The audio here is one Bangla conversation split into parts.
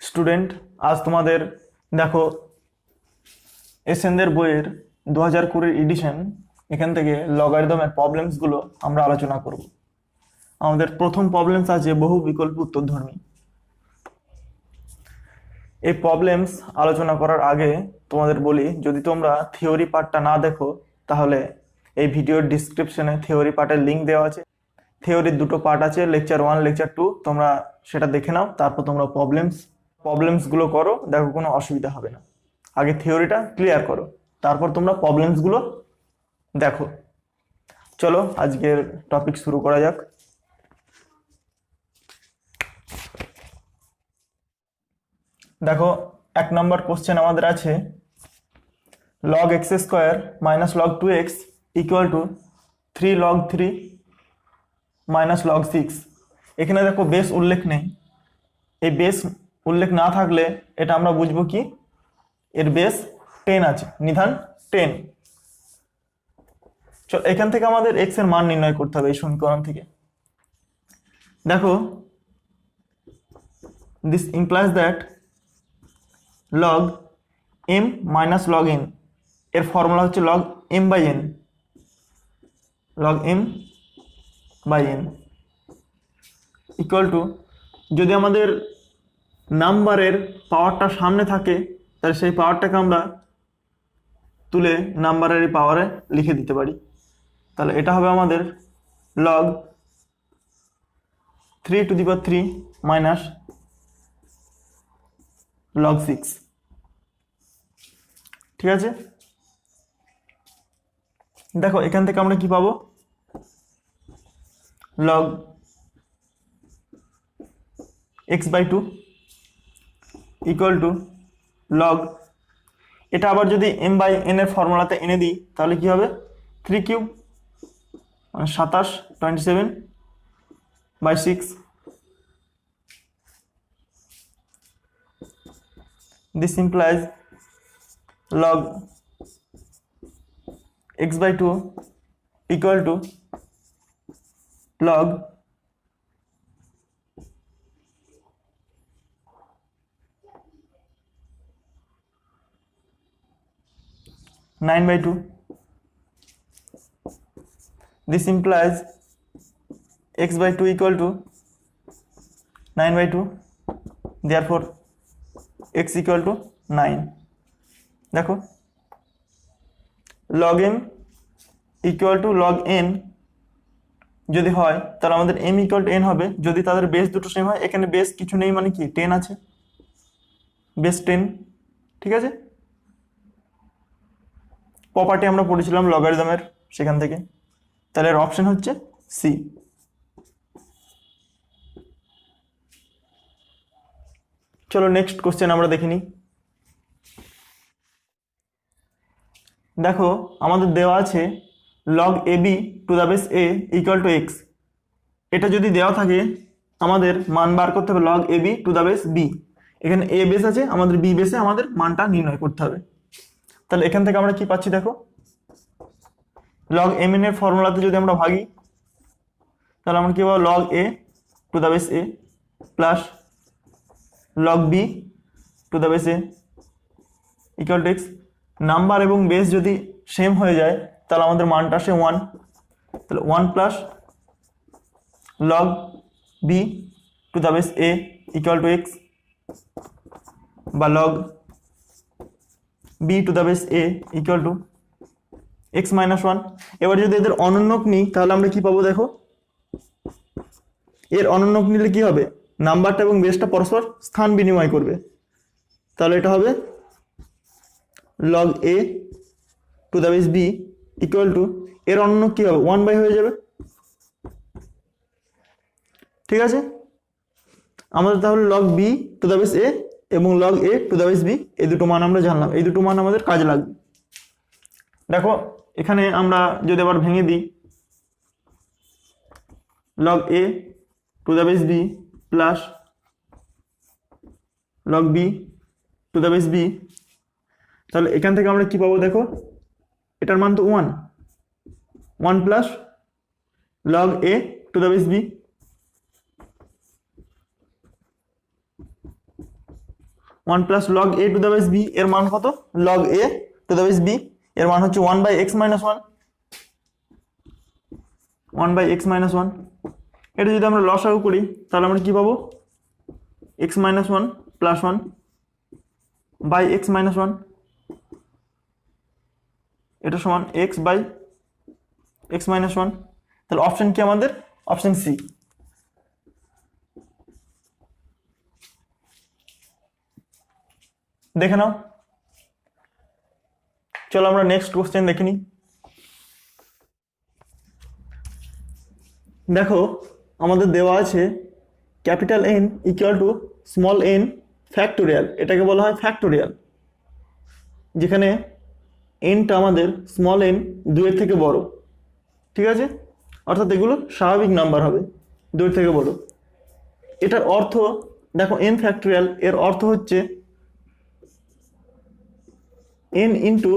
স্টুডেন্ট, আজ তোমাদের দেখো এসএনদের বইয়ের 2020 এডিশন। এখান থেকে লগারিদমের প্রবলেমসগুলো আমরা আলোচনা করব। আমাদের প্রথম প্রবলেমস আছে বহু বিকল্প উত্তরধর্মী। এই প্রবলেমস আলোচনা করার আগে তোমাদের বলি, যদি তোমরা থিওরি পার্টটা না দেখো তাহলে এই ভিডিওর ডিসক্রিপশনে থিওরি পার্টের লিঙ্ক দেওয়া আছে। থিওরির দুটো পার্ট আছে, লেকচার 1 লেকচার 2। তোমরা সেটা দেখে নাও, তারপর তোমরা প্রবলেমসগুলো করো, দেখো কোনো অসুবিধা হবে না। আগে থিওরিটা ক্লিয়ার করো, তারপর তোমরা প্রবলেমসগুলো দেখো। চলো আজকের টপিক শুরু করা যাক। দেখো, 1 নম্বর কোশ্চেন আমাদের আছে log x square minus log 2x equal to 3 log 3 minus log 6। এখানে দেখো বেস উল্লেখ নেই। এই বেস উল্লেখ না থাকলে এটা আমরা বুঝবো কি এর বেস 10 আছে, নিধান 10। চলো এখান থেকে আমাদের x এর মান নির্ণয় করতে হবে এই সমীকরণ থেকে। দেখো, this implies that log m minus log n এর ফর্মুলা হচ্ছে log m by n, log m by n equal two, যদি আমাদের নাম্বারের পাওয়ারটা সামনে থাকে তাহলে সেই পাওয়ারটাকে আমরা তুলে নাম্বারের পাওয়ারে লিখে দিতে পারি। তাহলে এটা হবে আমাদের log 3 to the power 3 minus log 6। ঠিক আছে, দেখো এখান থেকে আমরা কি পাবো, log x by 2 equal to log, এটা আবার যদি m by n এর ফর্মুলাতে এনে দিই তাহলে কি হবে 3 কিউব মানে 27 27 by 6। This implies log x by 2 equal to log 9 by 2। This implies x by 2 equal to 9 by 2, therefore x equal to 9। দেখো log m equal to log n যদি হয় তাহলে আমাদের m equal to n হবে যদি তাদের বেস দুটো সেম হয়। এখানে বেস কিছু নেই মানে কি 10 আছে, বেস 10। ঠিক আছে, প্রপার্টি আমরা পড়েছিলাম লগারিদমের সেখান থেকে। তাহলে এর অপশন হচ্ছে সি। চলো নেক্সট কোশ্চেন আমরা দেখে নিই। দেখো আমাদের দেওয়া আছে log ab two the base a equal two x। এটা যদি দেওয়া থাকে আমাদের মান বার করতে হবে log ab two the base b। এখানে a বেস আছে, আমাদের b বেসে আমাদের মানটা নির্ণয় করতে হবে। তাহলে এখান থেকে আমরা কি পাচ্ছি দেখো, log mn এর ফর্মুলাতে যদি আমরা ভাগি তাহলে আমরা কি পাবো log a to the base a plus log b two the base a equal two x। Number এবং বেস যদি সেম হয়ে যায় তাহলে আমাদের মানটা আসে 1। তাহলে 1 plus log b two the base a equal two x বা log b two the base a equal two x minus 1। এবার যদি এদের অনন্যক নিই তাহলে আমরা কি পাবো দেখো, এর অনন্যক নিলে কি হবে, নাম্বারটা এবং বেসটা পরস্পর স্থান বিনিময় করবে। তাহলে এটা হবে log a to the base b equal to, এর অনন্যক কি হবে 1 বাই হয়ে যাবে। ঠিক আছে, আমাদের তাহলে log b two the base a এবং log a to the base b এই দুটো মান আমরা জানলাম, এই দুটো মান আমাদের কাজে লাগবে। দেখো এখানে আমরা যদি আবার ভেঙে দিই log a to the base b plus log b two the base b, তাহলে এখান থেকে আমরা কি পাবো দেখো, এটার মান তো 1 plus log a to the base b one plus log A to the base B এর মান কত, log A to the base B এর মান হচ্ছে 1/x-1, 1/x-1। এটা যদি আমরা লসাগু করি তাহলে আমরা কি পাবো, x-1 প্লাস 1/x-1, এটা সমান x/x-1। তাহলে অপশন কি আমাদের, অপশন সি। দেখে নাও। চলো আমরা নেক্সট কোশ্চেন দেখে নিই। দেখো আমাদের দেওয়া আছে capital N equal to small N factorial, এটাকে বলা হয় ফ্যাক্টোরিয়াল, যেখানে এনটা আমাদের স্মল এন 2-এর থেকে বড়, ঠিক আছে, অর্থাৎ এগুলো স্বাভাবিক নাম্বার হবে 2-এর থেকে বড়। এটার অর্থ দেখো, এন ফ্যাক্টোরিয়াল এর অর্থ হচ্ছে n into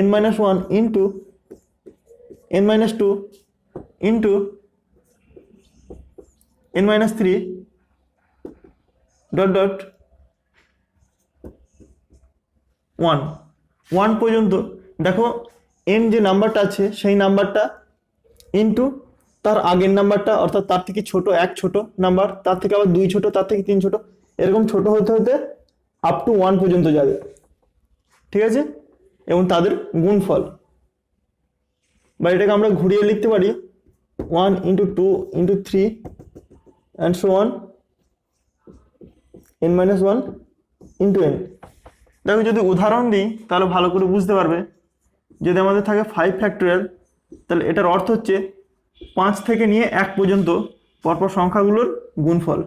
n-1 into n-2 into n-3 dot dot 1 পর্যন্ত। দেখো n যে নাম্বারটা আছে সেই নাম্বারটা ইন্টু তার আগের নাম্বারটা, অর্থাৎ তার থেকে ছোট 1 ছোট নাম্বার, তার থেকে আবার 2 ছোট, তার থেকে 3 ছোট, এরকম ছোট হতে হতে আপ টু 1 পর্যন্ত যাবে, ঠিক আছে, এবং তাদের গুণফল, বা এটাকে আমরা ঘুরিয়ে লিখতে পারি 1 into 2 into 3 and so on n-1 into n। দেখো যদি উদাহরণ দিই তাহলে ভালো করে বুঝতে পারবে। যদি আমাদের থাকে 5 ফ্যাক্টোরিয়াল, তাহলে এটার অর্থ হচ্ছে 5 থেকে নিয়ে 1 পর্যন্ত পরপর সংখ্যাগুলোর গুণফল।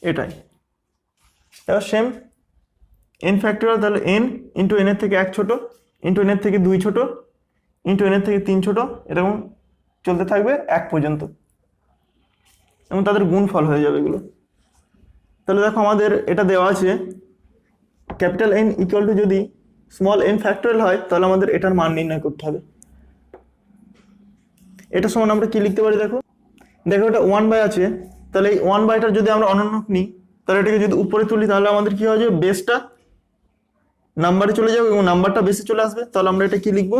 এটাই। এবার সেম এন ফ্যাক্টোরিয়াল, তাহলে এন ইন্টু এনের থেকে 1 ছোট ইন্টু এনের থেকে 2 ছোট ইন্টু এনের থেকে 3 ছোট, এরকম চলতে থাকবে 1 পর্যন্ত, এবং তাদের গুণফল হয়ে যাবে এগুলো। তাহলে দেখো আমাদের এটা দেওয়া আছে ক্যাপিটাল এন ইকুয়াল টু, যদি স্মল এন ফ্যাক্টোরিয়াল হয় তাহলে আমাদের এটার মান নির্ণয় করতে হবে। এটা সমান আমরা কি লিখতে পারি, দেখো দেখো এটা 1 আছে, তাহলে এই 1/টা যদি আমরা অনন্যক নিই তাহলে এটাকে যদি উপরে তুলি তাহলে আমাদের কি হয়ে যাবে, বেসটা নাম্বারে চলে যাবে এবং নাম্বারটা বেসে চলে আসবে। তাহলে আমরা এটা কি লিখবো,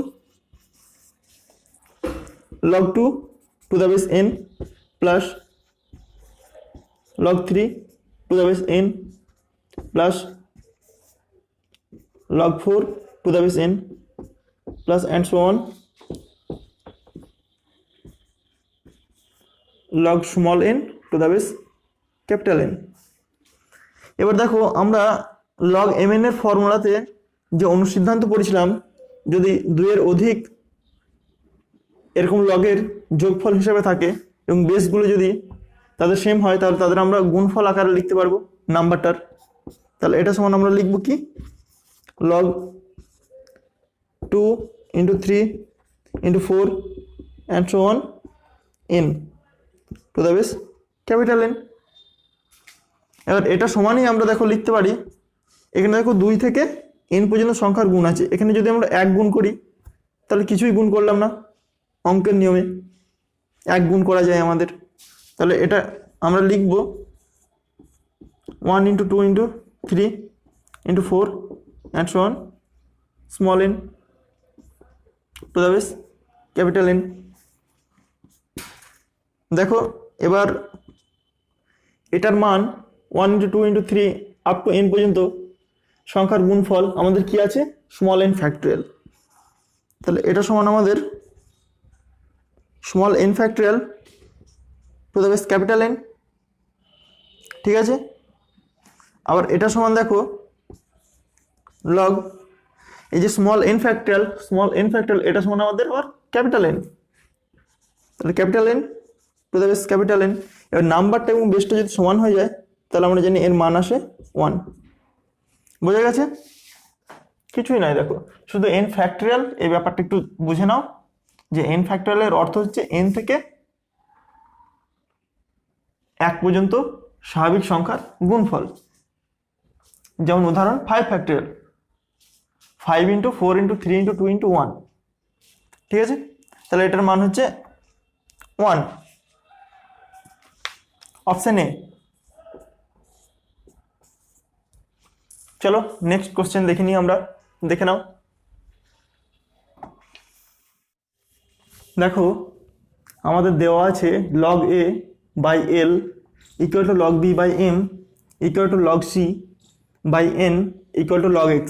log 2 two the base n plus log 3 to the base n plus log 4 to the base n plus and so on log small n two the base capital N। এবার দেখো আমরা log mn এর ফর্মুলাতে যে অনুসিদ্ধান্ত পড়েছিলাম, যদি 2-এর অধিক এরকম লগের যোগফল হিসেবে থাকে এবং বেসগুলো যদি তাদের সেম হয় তাহলে তাদের আমরা গুণফল আকারে লিখতে পারবো নাম্বারটার। তাহলে এটা সমান আমরা লিখব কি, log 2 into 3 into 4 and so on n two the base capital N। এবার এটা সমানই আমরা দেখো লিখতে পারি, এখানে দেখো 2 থেকে n পর্যন্ত সংখ্যার গুণ আছে, এখানে যদি আমরা 1 গুণ করি তাহলে কিছুই গুণ করলাম না, অঙ্কের নিয়মে 1 গুণ করা যায় আমাদের। তাহলে এটা আমরা লিখব 1 into 2 into 3 into 4 and so on small n two the base capital N। দেখো এবার এটার মান 1 into 2 into 3 up to n পর্যন্ত সংখ্যার গুণফল আমাদের কি আছে, স্মল n ফ্যাক্টোরিয়াল। তাহলে এটা সমান আমাদের small n factorial two the base capital N, ঠিক আছে। আবার এটা সমান দেখো লগ এই যে স্মল n ফ্যাক্টোরিয়াল এটা সমান আমাদের আবার ক্যাপিটাল N, তাহলে capital N two the base capital N। এবার নাম্বারটা এবং বেসটা যদি সমান হয়ে যায় তাহলে আমরা জানি এর মান আসে 1। বোঝা গেছে? কিছুই নাই, দেখো শুধু n ফ্যাক্টোরিয়াল, এই ব্যাপারটা একটু বুঝে নাও যে n ফ্যাক্টোরিয়ালের অর্থ হচ্ছে n থেকে 1 পর্যন্ত স্বাভাবিক সংখ্যার গুণফল। যেমন উদাহরণ 5 factorial, 5 into 4 into 3 into 2 into 1, ঠিক আছে। তাহলে এটার মান হচ্ছে 1। Option A. চলো নেক্সট কোশ্চেন দেখে নিই আমরা, দেখে নাও। দেখো আমাদের দেওয়া আছে log a by L equal to log b by m equal to log c by n equal to log x।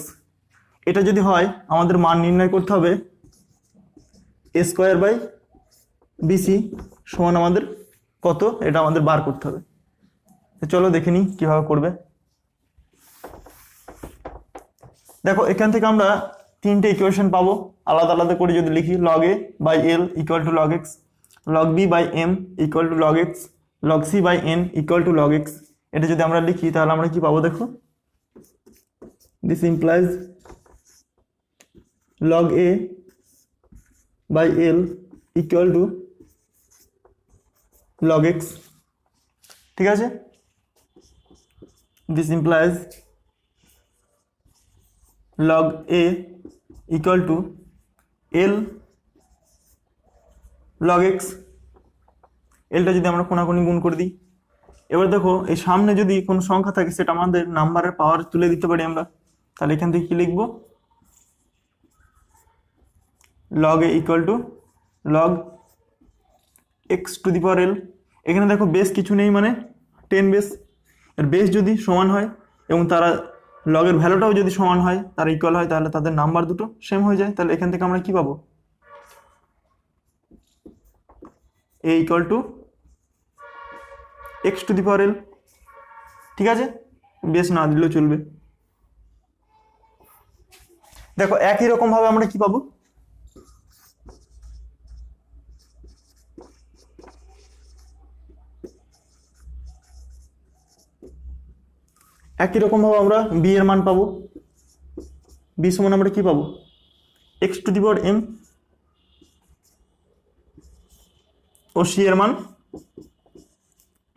এটা যদি হয় আমাদের মান নির্ণয় করতে হবে a স্কোয়ার বাই বিসি সমান আমাদের কত, এটা আমাদের বার করতে হবে। তো চলো দেখে নিই কীভাবে করবে। দেখো এখান থেকে আমরা তিনটে ইকুয়েশন পাবো আলাদা আলাদা করে যদি লিখি, log a by L equal to log x, log b by m equal to log x, log c by n equal to log x। এটা যদি আমরা লিখি তাহলে আমরা কি পাবো দেখো, this implies log a by L equal to log x। ঠিক আছে, this implies log a equal to l log x। এলটা যদি আমরা কোনাকুনি গুণ করে দিই, এবার দেখো এই সামনে যদি কোনো সংখ্যা থাকে সেটা আমাদের নাম্বারের পাওয়ার তুলে দিতে পারি আমরা। তাহলে এখান থেকে কি লিখবো, log a equal to log x to the power l। এখানে দেখো বেস কিছু নেই, মানে 10 বেস। এর বেস যদি সমান হয় এবং তারা লগের ভ্যালুটাও যদি সমান হয়, তার ইকুয়াল হয়, তাহলে তাদের নাম্বার দুটো সেম হয়ে যায়। তাহলে এখান থেকে আমরা কি পাবো, a equal two x to the power l। ঠিক আছে, বেস না দিলেও চলবে। দেখো একই রকম ভাবে আমরা কি পাবো, একই রকম ভাবে আমরা b এর মান পাবো। b সমান আমরা কি পাবো, x to the power m, ও c এর মান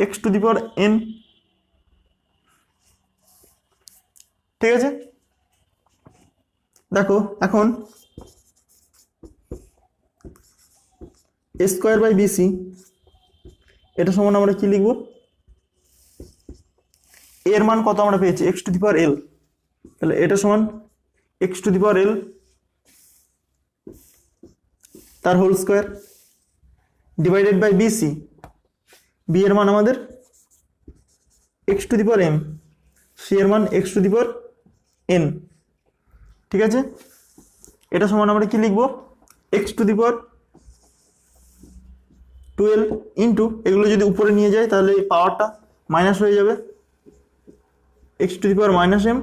x to the power n। ঠিক আছে, দেখো এখন a স্কোয়ার বাই বিসি এটা সমান আমরা কি লিখবো, এর মান কত আমরা পেয়েছি x to the power l, তাহলে এটা সমান x to the power l তার whole square divided by BC, B এর মান আমাদের x to the power m, C এর মান x to the power n। ঠিক আছে, এটা সমান আমরা কি লিখবো, x to the power 12 into, এগুলো যদি উপরে নিয়ে যায় তাহলে এই পাওয়ারটা মাইনাস হয়ে যাবে, x to the power minus m,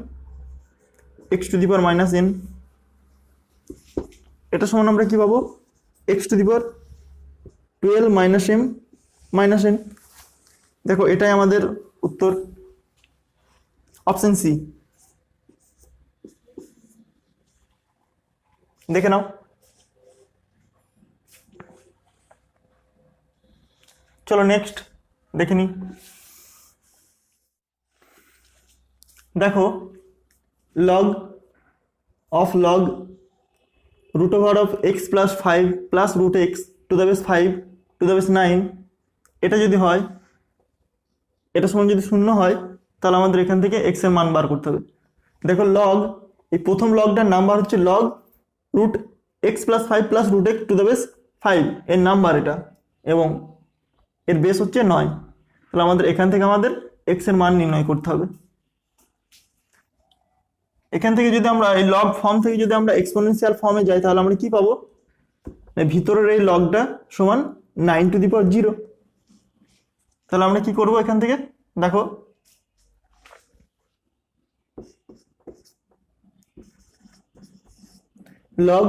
x to the power minus n। এটা সমান আমরা কি পাবো, x to the power 12 minus m minus n। দেখো এটাই আমাদের উত্তর, অপশন সি। দেখে নাও। চলো নেক্সট দেখে নি। দেখো log of log root over of x plus 5 plus root x to the base 5 to the base 9 এটা যদি হয়, এটা সমান যদি শূন্য হয়, তাহলে আমাদের এখান থেকে x এর মান বার করতে হবে। দেখো log, এই প্রথম লগটার নাম্বার হচ্ছে log root x plus 5 plus root x to the base 5 এর নাম্বার এটা, এবং এর বেস হচ্ছে 9। তাহলে আমাদের এখান থেকে আমাদের x এর মান নির্ণয় করতে হবে। এখান থেকে যদি আমরা এই লগ ফর্ম থেকে যদি আমরা এক্সপোনেনশিয়াল ফর্মে যাই, তাহলে আমরা কি পাবো, ভিতরের এই লগটা সমান 9 টু দি পাওয়ার 0। তাহলে আমরা কি করব, এখান থেকে দেখো log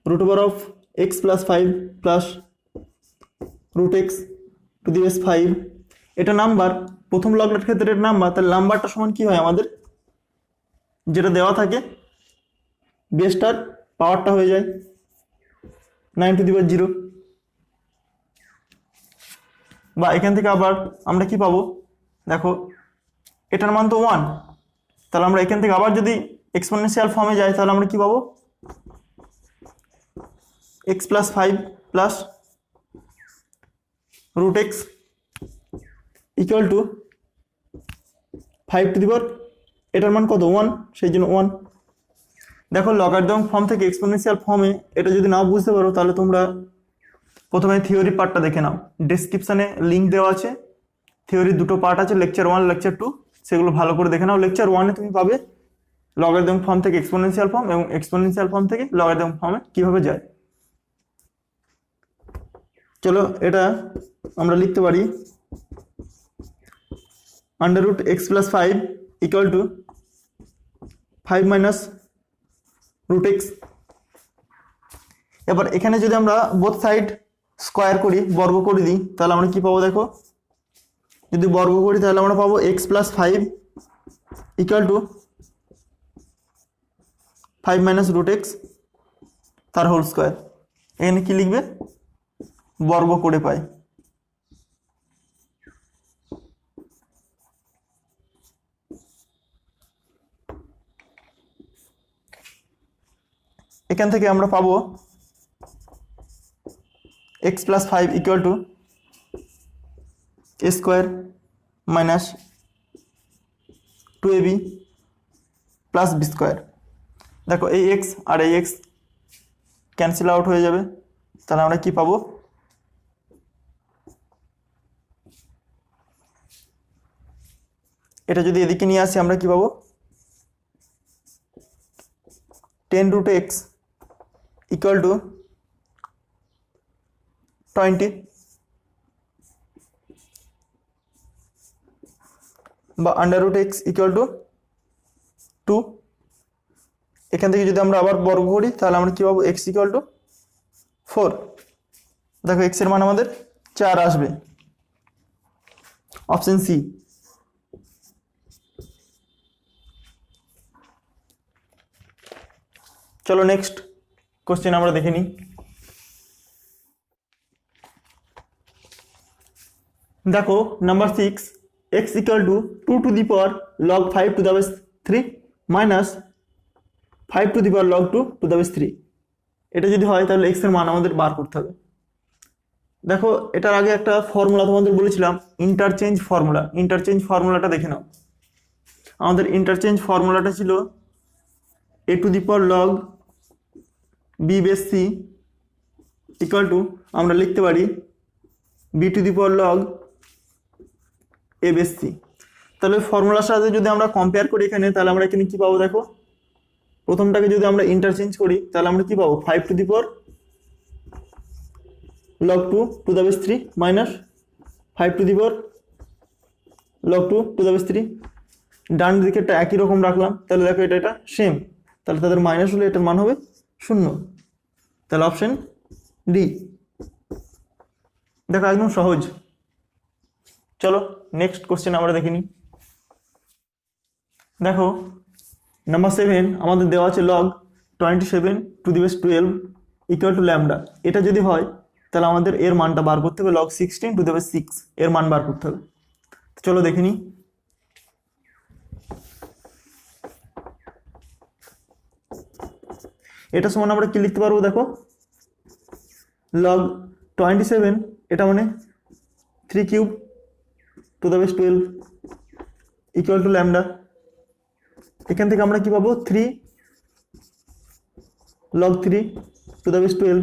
root over of x plus 5 plus root x to the base 5, এটা নাম্বার, প্রথম লগটার ক্ষেত্রে এটা নাম্বার, তাহলে নাম্বারটা সমান কি হয় আমাদের, যেটা দেওয়া থাকে বেসটার পাওয়ারটা হয়ে যায় 9 টু দি পাওয়ার 0। বা এখান থেকে আবার আমরা কি পাবো, দেখো এটার মান তো 1, তাহলে আমরা এখান থেকে আবার যদি এক্সপোনেনশিয়াল ফর্মে যাই, তাহলে আমরা কি পাবো, x plus 5 plus root x equal to 5 to the power, এটার মান কত 1, সেই জন্য 1। দেখো লগারিদম ফর্ম থেকে এক্সপোনেনশিয়াল ফর্মে এটা যদি না বুঝতে পারো তাহলে তোমরা প্রথমে থিওরি পার্টটা দেখে নাও, ডেসক্রিপশানে লিঙ্ক দেওয়া আছে। থিওরির দুটো পার্ট আছে, লেকচার 1 লেকচার 2, সেগুলো ভালো করে দেখে নাও। লেকচার 1-এ তুমি পাবে লগারিদম ফর্ম থেকে এক্সপোনেনশিয়াল ফর্ম এবং এক্সপোনেনশিয়াল ফর্ম থেকে লগারিদম ফর্মে কিভাবে যায়। চলো এটা আমরা লিখতে পারি under root X plus 5 equal to 5 minus root X. এবার এখানে যদি আমরা বোথ সাইড স্কোয়ার করি, বর্গ করে দিই, তাহলে আমরা কি পাবো দেখো, যদি বর্গ করি তাহলে আমরা পাবো X plus 5 equal to 5 minus root X তার হোল স্কোয়ার। এখানে কি লিখবে, বর্গ করে পাই। এখান থেকে আমরা পাবো X plus 5 equal to A square minus 2ab plus B square. দেখো এই এক্স আর এই এক্স ক্যান্সেল আউট হয়ে যাবে, তাহলে আমরা কি পাবো, এটা যদি এদিকে নিয়ে আসি আমরা কি পাবো, 10 রুট এক্স ইকুয়াল টু 20 বা under root x equal to 2। এখান থেকে যদি আমরা আবার বর্গ করি তাহলে আমরা কি পাবো, এক্স ইকুয়াল টু 4। দেখো এক্স এর মান আমাদের 4 আসবে, অপশন সি। চলো নেক্সট কোশ্চেন আমরা দেখে নিই। দেখো number 6, x equal to 2 two the power log 5 two the base 3 minus 5 to the power log 2 two the base 3। এটা যদি হয় তাহলে এক্স এর মান আমাদের বার করতে হবে। দেখো এটার আগে একটা ফর্মুলা তোমাদের বলেছিলাম, ইন্টারচেঞ্জ ফর্মুলা। ইন্টারচেঞ্জ ফর্মুলাটা দেখে নাও। আমাদের ইন্টারচেঞ্জ ফর্মুলাটা ছিল a to the power log b base c equal to, আমরা লিখতে পারি b to the power log a base c. তাহলে ফর্মুলার সাথে যদি আমরা কম্পেয়ার করি এখানে, তাহলে আমরা এখানে কি পাবো দেখো, প্রথমটাকে যদি আমরা ইন্টারচেঞ্জ করি তাহলে আমরা কি পাবো, 5 to the power log 2 two the base 3 minus 5 to the power log 2 two the base 3। ডান দিকেরটা একই রকম রাখলাম, তাহলে দেখো এটা সেম, তাহলে তাদের মাইনাস হলে এটার মান হবে 0। তাহলে অপশন ডি। দেখো একদম সহজ। চলো নেক্সট কোশ্চেন আমরা দেখে নিই। দেখো নাম্বার 7 আমাদের দেওয়া আছে log 27 two the base 12 equal to lambda. এটা যদি হয় তাহলে আমাদের এর মানটা বার করতে হবে, লগ 16 টু দি বেস 6 এর মান বার করতে হবে। চলো দেখে নিই। এটা সমান আমরা কি লিখতে পারবো দেখো, লগ 27 এটা মানে 3 cube to the base 12 equal to lambda. এখান থেকে আমরা কি পাবো, 3 log 3 to the base 12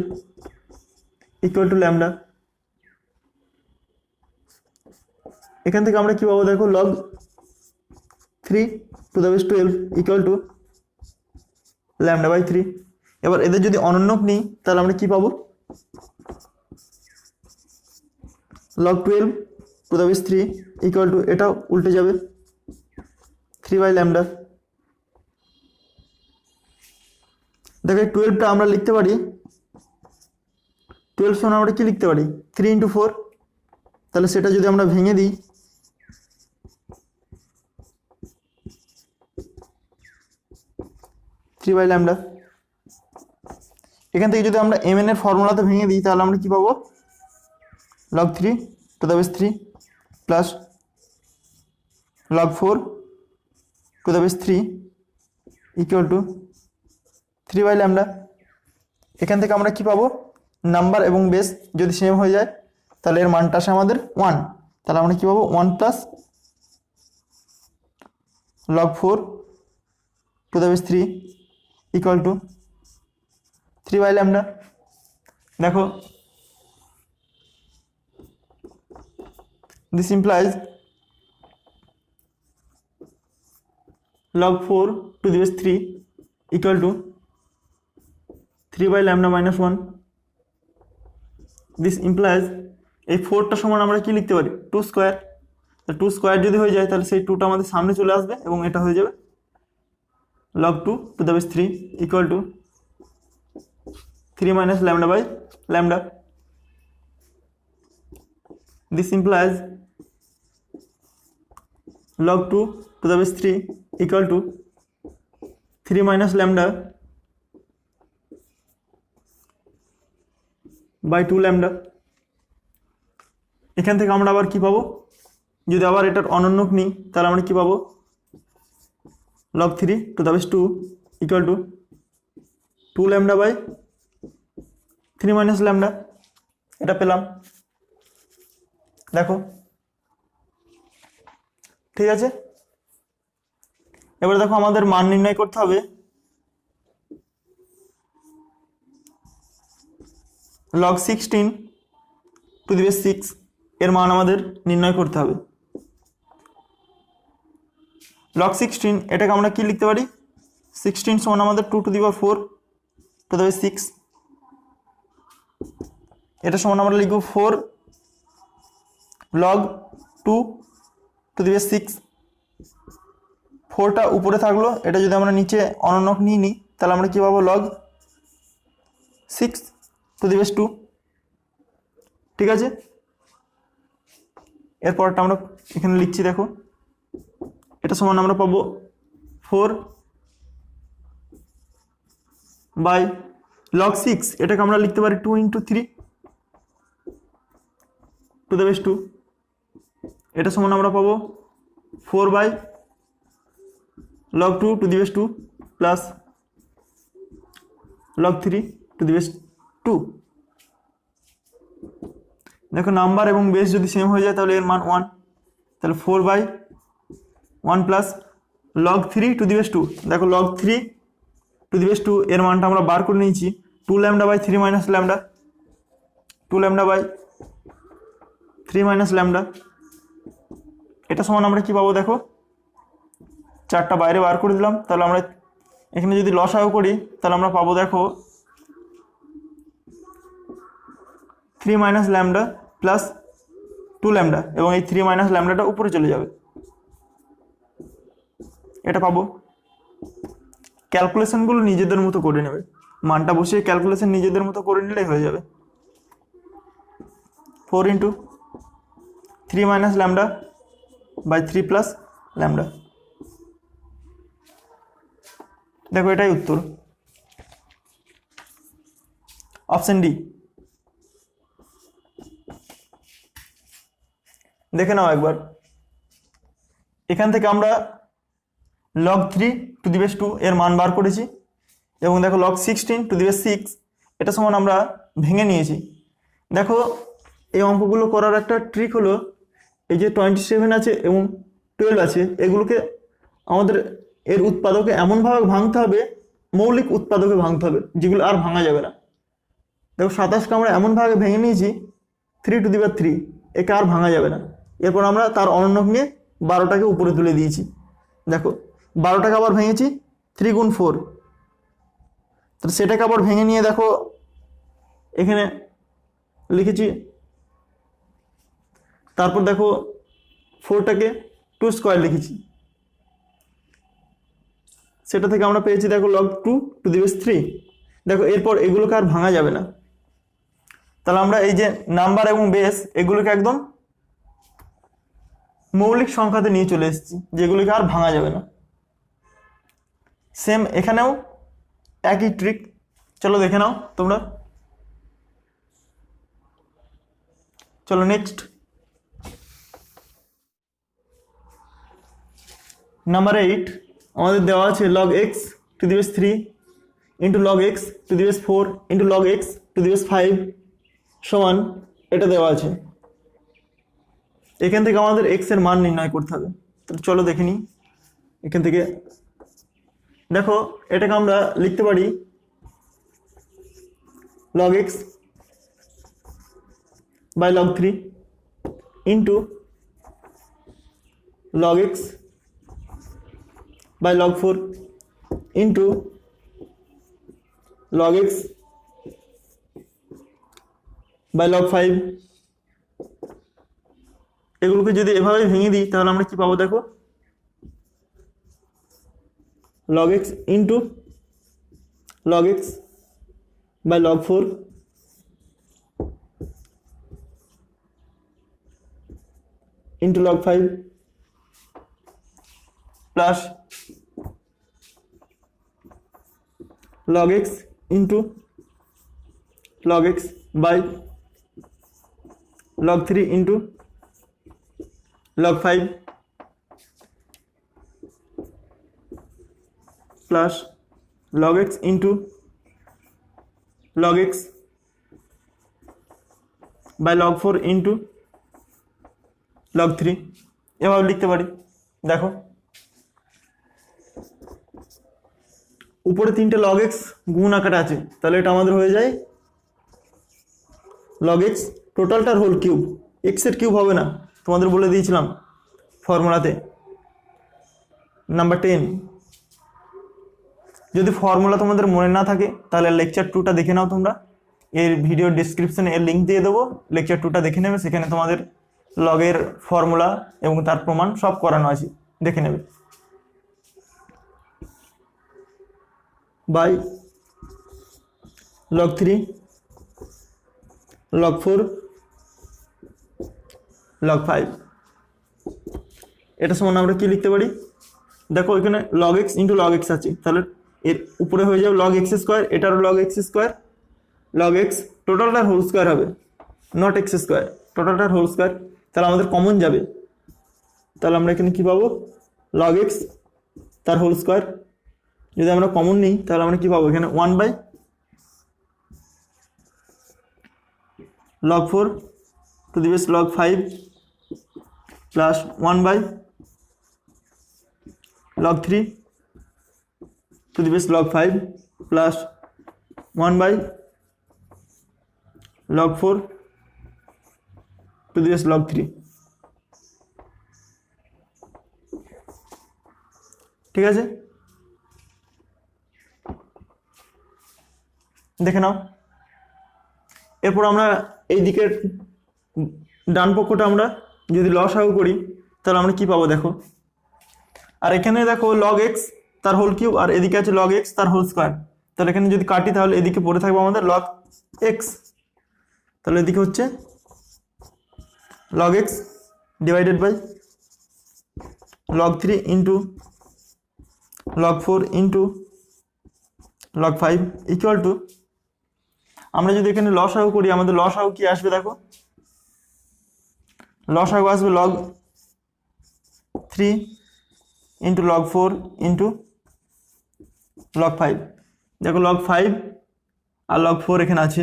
equal to lambda. এখান থেকে আমরা কি পাবো দেখো, log 3 to the base 12 equal to lambda by 3। এবার এদের যদি অনন্যক নিই তাহলে আমরা কি পাবো, log 12 two the base 3 equal two, এটা উল্টে যাবে 3 বাই ল্যামডা। দেখো 12টা আমরা লিখতে পারি, 12 সমান আমরা কি লিখতে পারি, 3 ইন্টু 4। তাহলে সেটা যদি আমরা ভেঙে দিই, থ্রি বাই ল্যামডা। এখান থেকে যদি আমরা এম এন এর ফর্মুলাতে ভেঙে দিই তাহলে আমরা কি পাবো, log 3 to the base 3 plus log 4 to the base 3 equal to 3 by lambda. এখান থেকে আমরা কি পাবো, নাম্বার এবং বেস যদি সেম হয়ে যায় তাহলে এর মানটা আসে আমাদের 1। তাহলে আমরা কি পাবো 1 plus log 4 to the base 3 equal to 3 by lambda। দেখো this implies log 4 to the base 3 equal to 3 by lambda minus 1। this implies এই 4টা সমান আমরা কি লিখতে পারি 2 স্কয়ার। তো 2 স্কয়ার যদি হয়ে যায় তাহলে সেই 2টা আমাদের সামনে চলে আসবে এবং এটা হয়ে যাবে log 2 to the base 3 equal to 3 minus lambda by lambda। this implies log 2 to the base 3 equal to 3 minus lambda by 2 lambda। এখান থেকে আমরা আবার কি পাবো যদি আবার এটার অনন্যক নিই তাহলে আমরা কি পাবো log 3 to the base 2 equal to 2 lambda by 3 minus lambda। এটা পেলাম। দেখো ঠিক আছে। এবার দেখো আমাদের মান নির্ণয় করতে হবে log 16 to the base 6 এর মান আমাদের নির্ণয় করতে হবে। log 16 এটাকে আমরা কি লিখতে পারি 16 সমান আমাদের 2 to the power 4 to the base 6। এটা সমান আমরা লিখব 4 log 2 to the base 6। 4টা উপরে থাকলো, এটা যদি আমরা নিচে অনন্যক নিয়ে নিই তাহলে আমরা কি পাবো log 6 to the base 2। ঠিক আছে। এরপরটা আমরা এখানে লিখছি দেখো এটা সমান আমরা পাবো 4 বাই log 6 এটাকে আমরা লিখতে পারি 2 into 3 to the base 2। এটা সমান আমরা পাবো 4 বাই log 2 to the base 2 plus log 3 to the base 2। দেখো নাম্বার এবং বেস যদি সেম হয়ে যায় তাহলে এর মান 1। তাহলে 4 by 1 plus log 3 to the base 2। দেখো log 3 to the base 2 এর মানটা আমরা বার করে নিয়েছি 2 lambda by 3 minus lambda 2 lambda by 3 minus lambda। এটা সমান আমরা কি পাবো দেখো 4টা বাইরে বার করে দিলাম তাহলে আমরা এখানে যদি লসাগু করি তাহলে আমরা পাবো দেখো 3 minus lambda প্লাস 2 lambda এবং এই 3 minus lambdaটা উপরে চলে যাবে। এটা পাবো। ক্যালকুলেশনগুলো নিজেদের মতো করে নেবে, মানটা বসিয়ে ক্যালকুলেশন নিজেদের মতো করে নিলেই হয়ে যাবে। 4 into 3 minus lambda by 3 plus lambda। দেখো এটাই উত্তর, অপশন ডি। দেখে নাও একবার, এখান থেকে আমরা log 3 to the base 2 এর মান বার করেছি এবং দেখো log 16 to the base 6 এটা সমান আমরা ভেঙে নিয়েছি। দেখো এই অঙ্কগুলো করার একটা ট্রিক হলো এই যে 27 আছে এবং 12 আছে এগুলোকে আমাদের এর উৎপাদকে এমনভাবে ভাঙতে হবে, মৌলিক উৎপাদকে ভাঙতে হবে যেগুলো আর ভাঙা যাবে না। দেখো 27কে আমরা এমনভাবে ভেঙে নিয়েছি 3 to the power 3, একে আর ভাঙা যাবে না। এরপর আমরা তার অনন্যক নিয়ে 12টাকে উপরে তুলে দিয়েছি। দেখো 12টাকে আবার ভেঙেছি 3 গুণ 4, তো সেটাকে আবার ভেঙে নিয়ে দেখো এখানে লিখেছি। তারপর দেখো 4টাকে 2 স্কয়ার লিখেছি, সেটা থেকে আমরা পেয়েছি দেখো log 2 to the base 3। দেখো এরপর এগুলোকে আর ভাঙা যাবে না, তাহলে আমরা এই যে নাম্বার এবং বেস এগুলোকে একদম মৌলিক সংখ্যাতে নিয়ে চলে এসেছি যেগুলোকে আর ভাঙা যাবে না। সেম এখানেও একই ট্রিক, চলো দেখে নাও তোমরা। চলো নেক্সট, নাম্বার 8 আমাদের দেওয়া আছে log x to the base 3 into log x to the base 4 into log x to the base 5 সমান এটা দেওয়া আছে। এখান থেকে আমাদের এক্স এর মান নির্ণয় করতে হবে। তাহলে চলো দেখে নিই। এখান থেকে দেখো এটাকে আমরা লিখতে পারি log x by log 3 into log x by log 4 into log x by log 5। এগুলোকে যদি এভাবে ভেঙে দিই তাহলে আমরা কি পাবো দেখো, log x into log x by log 4 into log 5 plus log x into log x by log 3 into log 5 plus log x into log x by log 4 into log 3। এভাবে লিখতে পারি। দেখো উপরে 3টে log x গুণ আকারে আছে, তাহলে এটা আমাদের হয়ে যায় log x টোটালটার হোল কিউব। x এর কিউব হবে না, তোমাদের বলে দিয়েছিলাম ফর্মুলাতে নাম্বার 10। যদি ফর্মুলা তোমাদের মনে না থাকে তাহলে লেকচার 2টা দেখে নাও তোমরা, এর ভিডিও ডিসক্রিপশনে এর লিঙ্ক দিয়ে দেবো, লেকচার 2টা দেখে নেবে। সেখানে তোমাদের লগের ফর্মুলা এবং তার প্রমাণ সব করানো আছে, দেখে নেবে। বাই log 3 log 4 log 5, এটা সমান আমরা কি লিখতে পারি দেখো, এখানে log x into log x আছে, তাহলে এর উপরে হয়ে যাবে log x স্কোয়ার, এটারও log x square, log x টোটালটার হোল স্কোয়ার হবে, নট x স্কোয়ার, টোটালটার হোল স্কোয়ার। তাহলে আমাদের কমন যাবে, তাহলে আমরা এখানে কি পাবো, log x তার হোল স্কোয়ার। যদি আমরা কমন নিই তাহলে আমরা কি পাবো, এখানে 1 by log 4 to the base log 5 plus 1 by log 3 to the base log 5 plus 1 by log 4 to the base log 3। ঠিক আছে, দেখে নাও। এরপর আমরা এই দিকের ডান পক্ষটা আমরা যদি লসাগু করি তাহলে আমরা কি পাবো দেখো, আর এখানে দেখো log x তার হোল কিউব, আর এদিকে আছে log x তার হোল স্কোয়ার। তাহলে এখানে যদি কাটি তাহলে এদিকে পড়ে থাকবে আমাদের log x, তাহলে এদিকে হচ্ছে log x divided by log 3 into log 4 into log 5 equal to, আমরা যদি এখানে লসাগু করি আমাদের লসাগু কি আসবে দেখো, লসাগু আসবে log 3 into log 4 into log 5। দেখো log 5 আর log 4 এখানে আছে,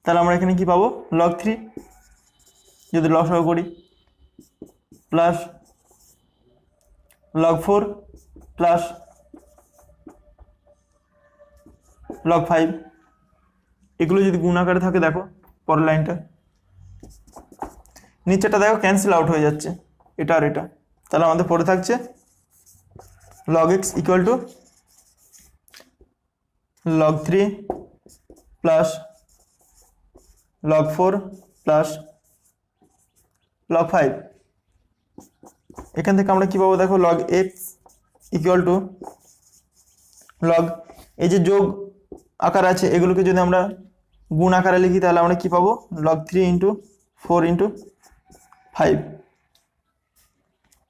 তাহলে আমরা এখানে কি পাবো, log 3 যদি লসাগু করি প্লাস log 4 প্লাস log 5, এগুলো যদি গুণ আকারে থাকে দেখো পরের লাইনটা, নিচেটা দেখো ক্যান্সেল আউট হয়ে যাচ্ছে এটা আর এটা, তাহলে আমাদের পড়ে থাকছে log x equal to log 3 plus log 4 plus log 5। এখান থেকে আমরা কি পাবো দেখো, log x equal to log, এই যে যোগ আকার আছে এগুলোকে যদি আমরা গুণ আকারে লিখি তাহলে আমরা কি পাবো, log 3 ইন্টু 4 ইন্টু 5।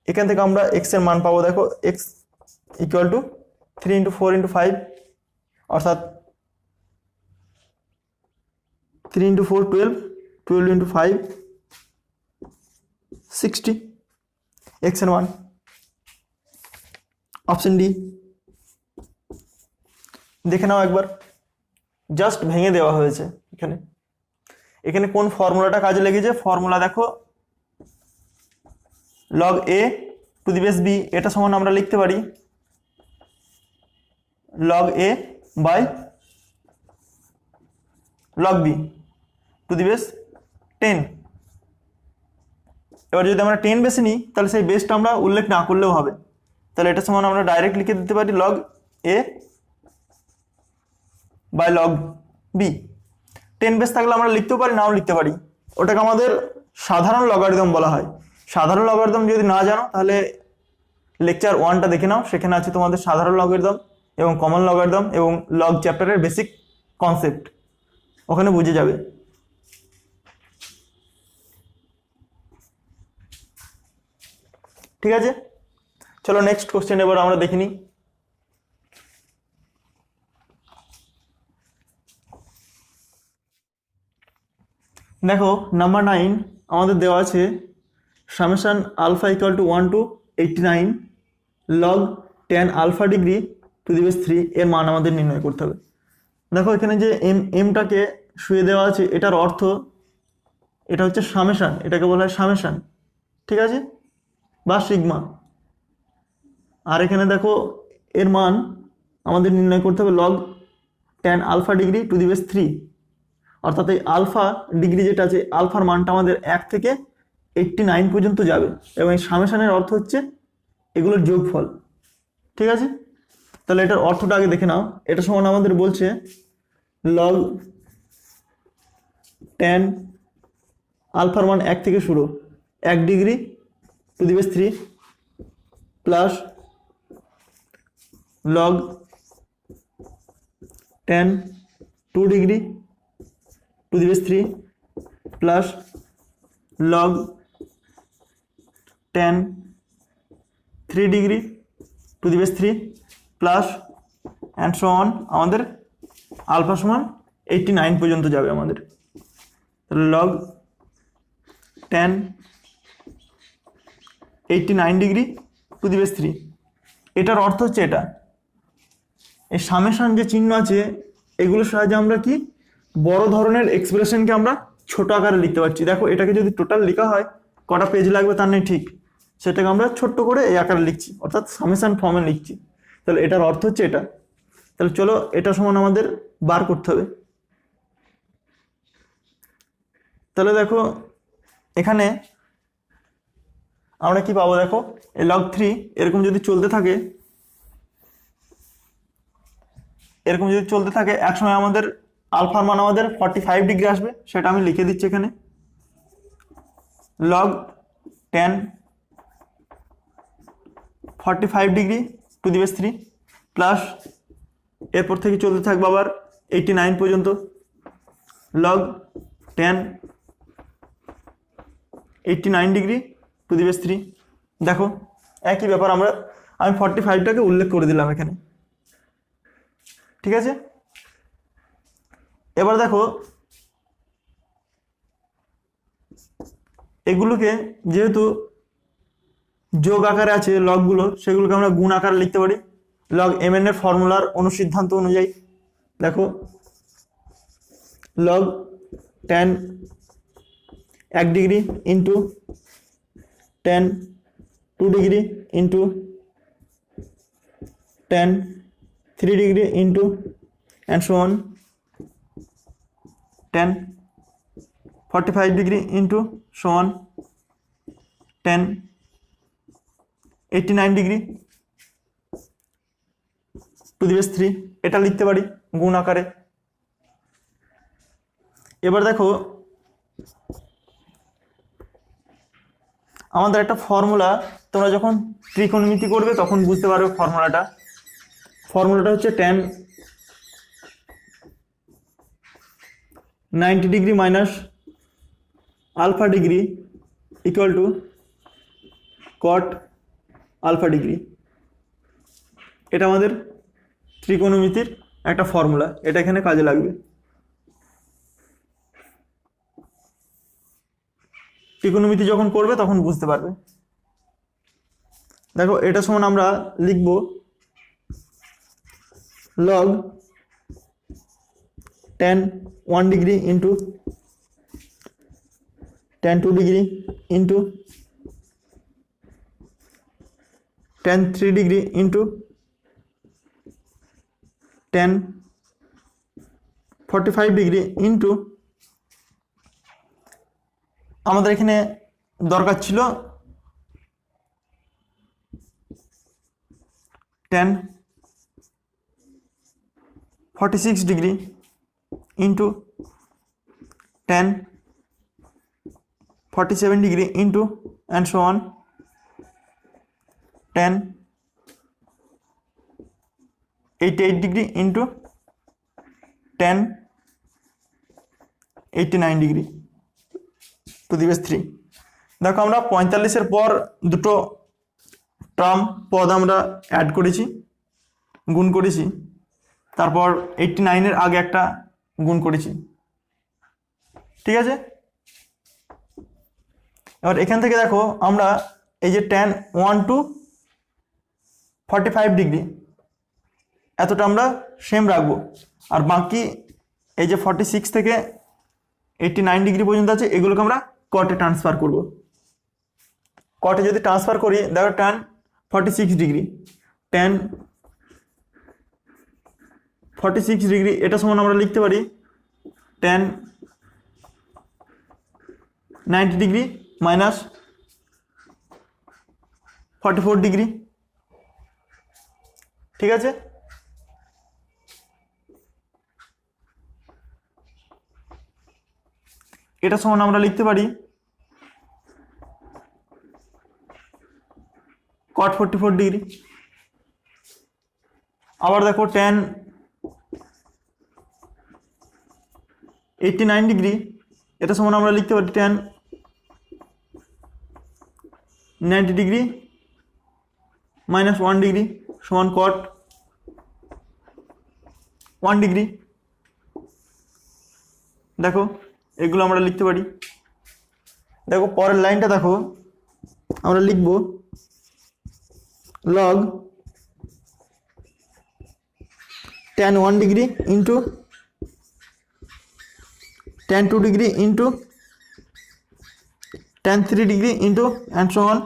এখান থেকে আমরা x এর মান পাবো দেখো, x equal to 3 into 4 into 5, অর্থাৎ 3 ইন্টু 4 12, 12 ইন্টু 5 60, x এর মান অপশন ডি। দেখে নাও একবার, জাস্ট ভেঙে দেওয়া হয়েছে এখানে। এখানে কোন ফর্মুলাটা কাজে লেগেছে, ফর্মুলা দেখো log A to the base B, এটা সমান আমরা লিখতে পারি log A by log B to the base 10। এবার যদি আমরা 10 বেসে নিই তাহলে সেই বেসটা আমরা উল্লেখ না করলেও হবে, তাহলে এটা সমান আমরা ডাইরেক্ট লিখে দিতে পারি log A by log B. 10 base থাকলে আমরা লিখতেও পারি, নাও লিখতে পারি, ওটাকে আমাদের সাধারণ লগারিদম বলা হয়। সাধারণ লগারিদম যদি না জানো তাহলে লেকচার 1টা দেখে নাও, সেখানে আছে তোমাদের সাধারণ লগারিদম এবং কমন লগারিদম এবং লগ চ্যাপ্টারের বেসিক কনসেপ্ট, ওখানে বুঝে যাবে। ঠিক আছে, চলো নেক্সট কোশ্চেন এবার আমরা দেখে নিই। দেখো নাম্বার 9 আমাদের দেওয়া আছে summation alpha equal to 1 to 89 log 10 alpha degree to the base 3 এর মান আমাদের নির্ণয় করতে হবে। দেখো এখানে যে এমটাকে শুয়ে দেওয়া আছে এটার অর্থ এটা হচ্ছে সামেশন, এটাকে বলা হয় সামেশন, ঠিক আছে, বা সিগমা। আর এখানে দেখো এর মান আমাদের নির্ণয় করতে হবে log 10 alpha degree to the base 3, অর্থাৎ এই আলফা ডিগ্রি যেটা আছে আলফার মানটা আমাদের 1 থেকে 89 পর্যন্ত যাবে, এবং এই সামেশনের অর্থ হচ্ছে এগুলোর যোগফল। ঠিক আছে, তাহলে এটার অর্থটা আগে দেখে নাও। এটা সমান আমাদের বলছে লগ 10 আলফার মান 1 থেকে শুরু 1 degree to the base 3 plus log 10 2 degree to the base 3 plus log 10 3 degree to the base 3 plus and so on, আমাদের আলফা সমান 89 পর্যন্ত যাবে আমাদের। তাহলে log 10 89 degree to the base 3, এটার অর্থ হচ্ছে এটা এই সামেশন যে চিহ্ন আছে এগুলোর সাহায্যে আমরা কি বড় ধরনের এক্সপ্রেশনকে আমরা ছোট আকারে লিখতে পারছি। দেখো এটাকে যদি টোটাল লেখা হয় কটা পেজ লাগবে তার নেই ঠিক, সেটাকে আমরা ছোট্ট করে এই আকারে লিখছি, অর্থাৎ সামেশন ফর্মে লিখছি। তাহলে এটার অর্থ হচ্ছে এটা। তাহলে চলো এটা সমান আমাদের বার করতে হবে। তাহলে দেখো এখানে আমরা কি পাবো, দেখো এই লগ 3 এরকম যদি চলতে থাকে এক সময় আমাদের আলফার মান আমাদের 45 ডিগ্রি আসবে, সেটা আমি লিখে দিচ্ছি এখানে log 10 45 degree to the base 3 plus এরপর থেকে চলতে থাকবে আবার 89 পর্যন্ত log 10 89 degree to the base 3। দেখো একই ব্যাপার, আমি 45টাকে উল্লেখ করে দিলাম এখানে। ঠিক আছে, এবার দেখো এগুলোকে যেহেতু যোগ আকারে আছে লগগুলো, সেগুলোকে আমরা গুণ আকারে লিখতে পারি লগ এম এন এর ফর্মুলার অনুসিদ্ধান্ত অনুযায়ী। দেখো log 10 1 degree into 10 2 degree into 10 3 degree into and so on 10 45 degree into so on 10 89 degree to the base 3, এটা লিখতে পারি গুণ আকারে। এবার দেখো আমাদের একটা ফর্মুলা, তোমরা যখন ত্রিকোণমিতি করবে তখন বুঝতে পারবে ফর্মুলাটা হচ্ছে tan 90 degree minus alpha degree equal to cot alpha degree. এটা আমাদের ত্রিকোণমিতির একটা ফর্মুলা, এটা এখানে কাজে লাগবে। ত্রিকোণমিতি যখন করবে তখন বুঝতে পারবে। দেখো এটা সমান আমরা লিখব log 10 1 degree into tan 2 degree into tan 3 degree into tan 45 degree into আমাদের এখানে দরকার ছিল tan 46 degree into tan 47 degree into and so on tan 88 degree into tan 89 degree to the base 3। দেখো আমরা 45-এর পর দুটো টার্ম পদ আমরা অ্যাড করেছি, গুণ করেছি, তারপর 89-এর আগে একটা গুণ করেছি, ঠিক আছে। এবার এখান থেকে দেখো আমরা এই যে tan 1 to 45 ডিগ্রি এতটা আমরা সেম রাখবো, আর বাকি এই যে 46 থেকে 89 ডিগ্রি পর্যন্ত আছে এগুলোকে আমরা কটে ট্রান্সফার করব। কটে যদি ট্রান্সফার করি দেখো tan 46 ডিগ্রি, tan 46 ডিগ্রি এটা সমান আমরা লিখতে পারি tan 90 ডিগ্রি মাইনাস 44 ডিগ্রি, ঠিক আছে। এটা সমান আমরা লিখতে পারি cot 44 ডিগ্রি। আবার দেখো tan 89 ডিগ্রি এটা সমান আমরা লিখতে পারি tan 90 ডিগ্রি মাইনাস 1 ডিগ্রি সমান cot 1 ডিগ্রি। দেখো এগুলো আমরা লিখতে পারি। দেখো পরের লাইনটা দেখো আমরা লিখব log tan 1 degree into tan 2 degree into tan 3 degree into and so on.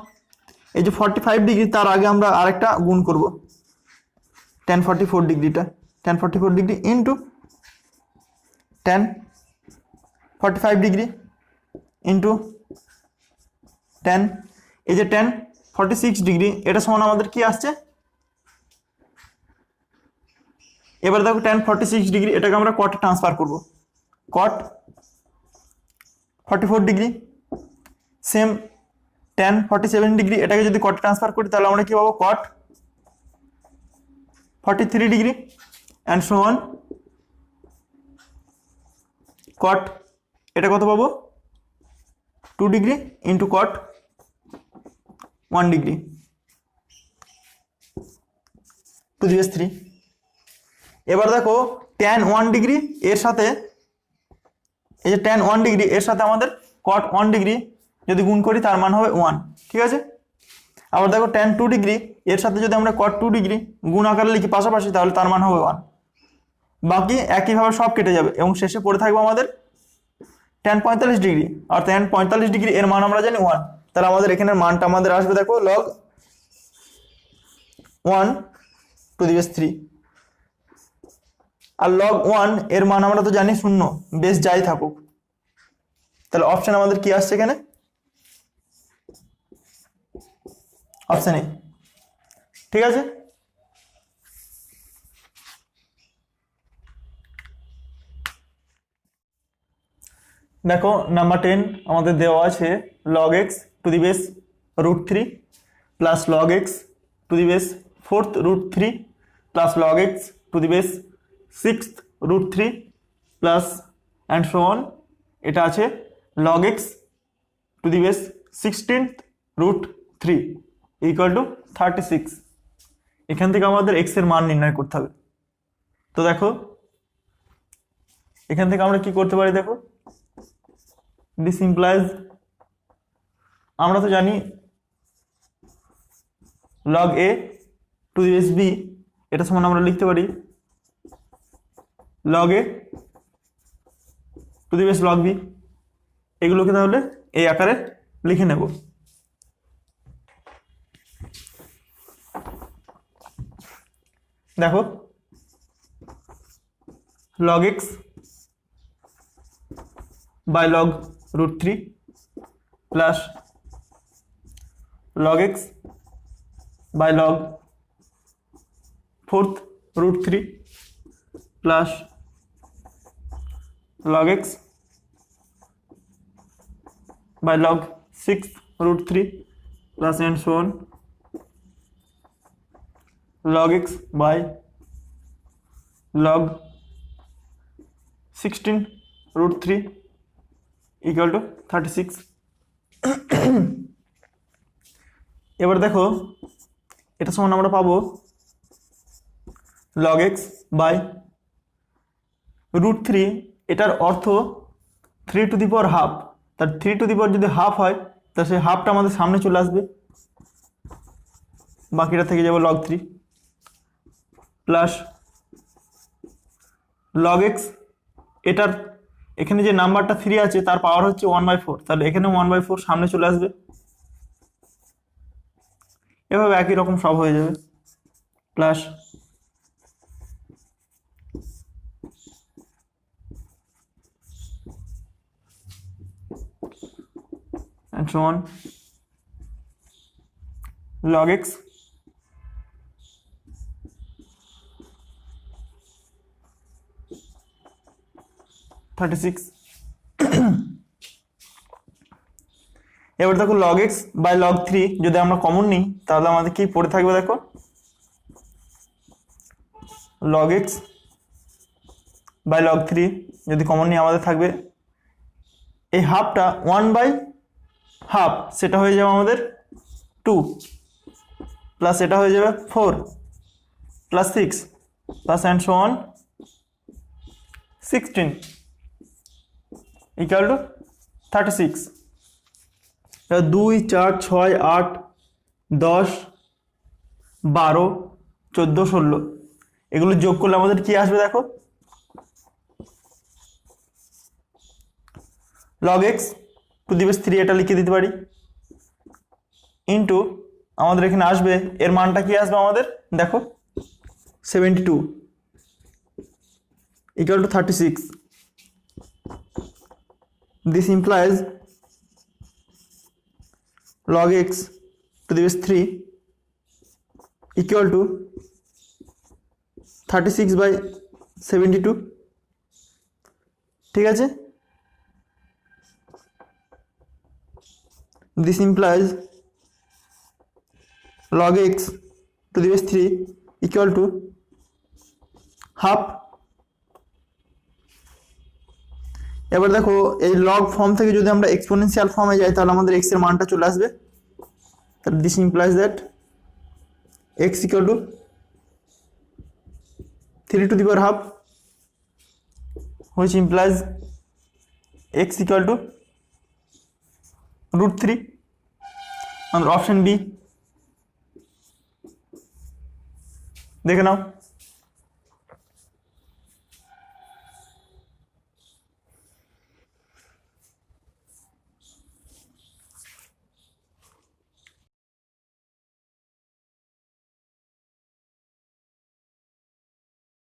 এই যে 45 ডিগ্রি তার আগে আমরা আরেকটা গুণ করব tan 44 ডিগ্রিটা, tan 44 degree into tan 45 degree into tan এই যে tan 46 ডিগ্রি এটা সমান আমাদের কি আসছে, এবার দেখো tan 46 ডিগ্রি এটাকে আমরা কটে ট্রান্সফার করব, cot 44 degree same tan 47 degree এটাকে যদি কটে ট্রান্সফার করি তাহলে আমরা কি পাবো cot 43 degree and so on cot এটা কত পাবো 2 degree into cot 1 degree to the base 3। এবার দেখো tan 1 ডিগ্রি এর সাথে এই যে tan 1 ডিগ্রি এর সাথে আমাদের cot 1 ডিগ্রি যদি গুণ করি তার মান হবে 1, ঠিক আছে। আবার দেখো tan 2 ডিগ্রি এর সাথে যদি আমরা cot 2 ডিগ্রি গুণ আকারে লিখি পাশাপাশি তাহলে তার মান হবে 1। বাকি একইভাবে সব কেটে যাবে এবং শেষে পড়ে থাকবে আমাদের tan 45 ডিগ্রি, আর tan 45 ডিগ্রি এর মান আমরা জানি 1, তাহলে আমাদের এখানের মানটা আমাদের আসবে দেখো log 1 টু দি বেস 3। আর log 1 এর মান আমরা তো জানি 0, বেস যাই থাকুক, তাহলে অপশন আমাদের কি আসছে এখানে, অপশন এ, ঠিক আছে। দেখো নাম্বার 10 আমাদের দেওয়া আছে log x to the base √3 plus log x to the base 4th √3 plus log x to the base 6th √3 plus and so on. এটা আছে log x to the base 16th √3 equal two 36। এখান থেকে আমাদের x এর মান নির্ণয় করতে হবে। তো দেখো এখান থেকে আমরা কি করতে পারি, দেখো দিস ইমপ্লাইজ আমরা তো জানি log a two the base b এটা সমান আমরা লিখতে পারি log a two the base log b। এগুলোকে তাহলে এই আকারে লিখে নেব। দেখো log x by log root 3 plus log x by log fourth root 3 plus log x by log 6 root 3 plus and so on, log x by log 16 root 3 equal to 36। এবার দেখো এটা সমান আমরা পাবো log x by root 3, এটার অর্থ 3 টু দি পাওয়ার হাফ, তার 3 টু দি পাওয়ার যদি হাফ হয় তা সেই হাফটা আমাদের সামনে চলে আসবে, বাকিটা থেকে যাবে log 3 প্লাস log x, এটার এখানে যে নাম্বারটা 3 আছে তার পাওয়ার হচ্ছে 1/4, তাহলে এখানে 1/4 সামনে চলে আসবে, এভাবে একই রকম সব হয়ে যাবে plus and so on, log x এবার দেখো log x বাই log 3 যদি আমরা কমন নিই তাহলে আমাদের কি পড়ে থাকবে, দেখো log x বাই log 3 যদি কমন নিই আমাদের থাকবে এই হাফটা 1/2, সেটা হয়ে যাবে আমাদের 2 প্লাস এটা হয়ে যাবে 4 plus 6 plus and so on 16 equal to 36। 2 4 6 8 10 12 14 16 এগুলো যোগ করলে আমাদের কি আসবে, দেখো log x to the base 3 এটা লিখে দিতে পারি ইন্টু আমাদের এখানে আসবে এর মানটা কি আসবে আমাদের, দেখো 72 equal to 36। This implies log x to the base 3 equal to 36 by 72, ঠিক আছে। This implies log x to the base 3 equal to half। এবার দেখো এই লগ ফর্ম থেকে যদি আমরা এক্সপোনেনশিয়াল ফর্মে যাই তাহলে আমাদের x এর মানটা চলে আসবে, তাহলে this implies that x equal to 3 to the power half, which implies x equal to root 3, আমাদের অপশন বি দেখে নাও।